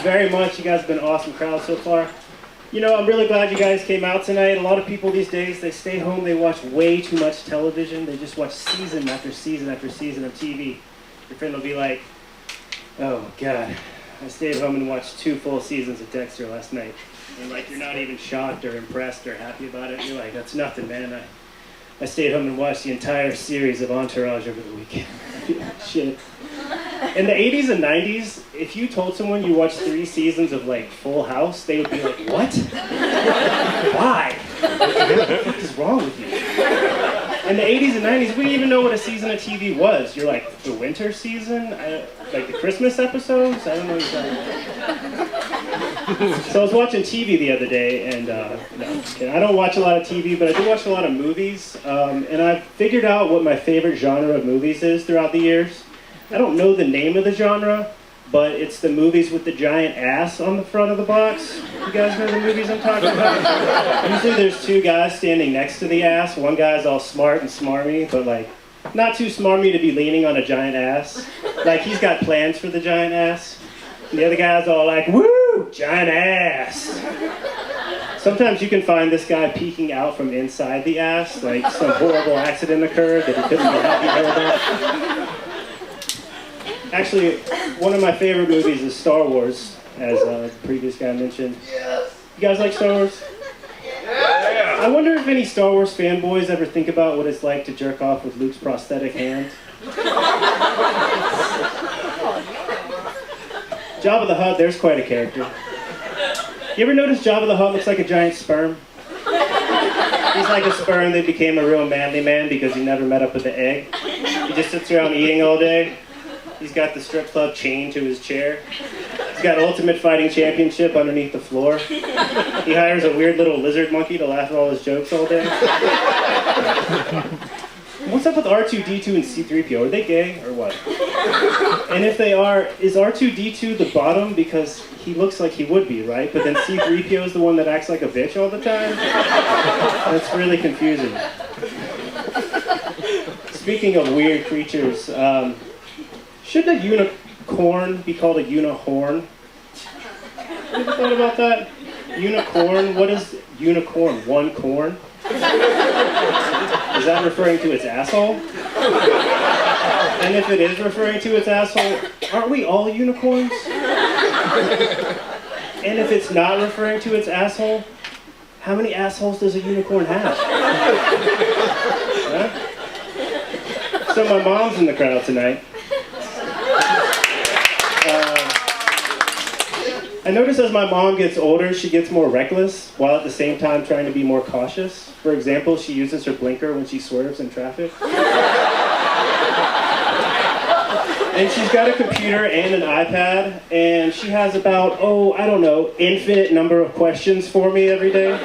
very much. You guys have been an awesome crowd so far. You know, I'm really glad you guys came out tonight. A lot of people these days, they stay home, they watch way too much television. They just watch season after season after season of TV. Your friend will be like, oh, God, I stayed home and watched 2 full seasons of Dexter last night. And like, you're not even shocked or impressed or happy about it. You're like, that's nothing, man. I stayed home and watched the entire series of Entourage over the weekend. Shit. In the 80s and 90s, if you told someone you watched 3 seasons of like Full House, they would be like, what? Why? What is wrong with you? In the 80s and 90s, we didn't even know what a season of TV was. You're like, the winter season? Like the Christmas episodes? I don't know what you're talking about. So I was watching TV the other day, and I don't watch a lot of TV, but I do watch a lot of movies. And I figured out what my favorite genre of movies is throughout the years. I don't know the name of the genre, but it's the movies with the giant ass on the front of the box. You guys know the movies I'm talking about? Usually there's 2 guys standing next to the ass. One guy's all smart and smarmy, but like, not too smarmy to be leaning on a giant ass. Like, he's got plans for the giant ass. And the other guy's all like, woo, giant ass. Sometimes you can find this guy peeking out from inside the ass, like some horrible accident occurred that he couldn't get happy about. Actually, one of my favorite movies is Star Wars, as the previous guy mentioned. Yes. You guys like Star Wars? Yeah. I wonder if any Star Wars fanboys ever think about what it's like to jerk off with Luke's prosthetic hand. Jabba the Hutt, there's quite a character. You ever notice Jabba the Hutt looks like a giant sperm? He's like a sperm that became a real manly man because he never met up with the egg. He just sits around eating all day. He's got the strip club chained to his chair. He's got Ultimate Fighting Championship underneath the floor. He hires a weird little lizard monkey to laugh at all his jokes all day. What's up with R2-D2 and C-3PO? Are they gay or what? And if they are, is R2-D2 the bottom because he looks like he would be, right? But then C-3PO is the one that acts like a bitch all the time? That's really confusing. Speaking of weird creatures, should a unicorn be called a unihorn? You ever thought about that? Unicorn? What is unicorn? One corn? Is that referring to its asshole? And if it is referring to its asshole, aren't we all unicorns? And if it's not referring to its asshole, how many assholes does a unicorn have? Huh? So my mom's in the crowd tonight. I notice as my mom gets older, she gets more reckless, while at the same time trying to be more cautious. For example, she uses her blinker when she swerves in traffic. And she's got a computer and an iPad, and she has about, infinite number of questions for me every day.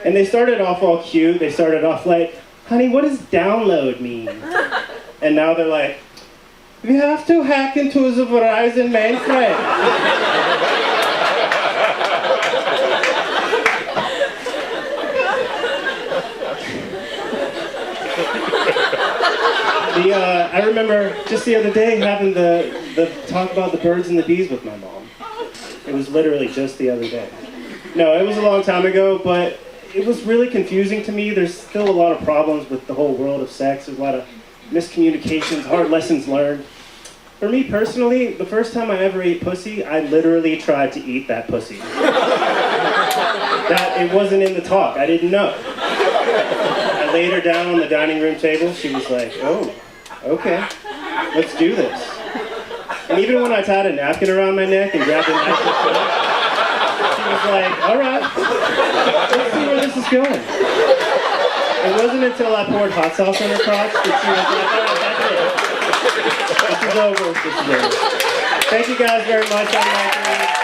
And they started off all cute. They started off like, honey, what does download mean? And now they're like, we have to hack into the Verizon mainframe. I remember just the other day having the talk about the birds and the bees with my mom. It was literally just the other day. No, it was a long time ago, but it was really confusing to me. There's still a lot of problems with the whole world of sex. There's a lot of miscommunications, hard lessons learned. For me personally, the first time I ever ate pussy, I literally tried to eat that pussy. That it wasn't in the talk. I didn't know. I laid her down on the dining room table. She was like, oh, okay, let's do this. And even when I tied a napkin around my neck and grabbed a knife and fork, she was like, all right, let's see where this is going. It wasn't until I poured hot sauce on her crotch that she was like, all right, that's it. This is over. Thank you guys very much.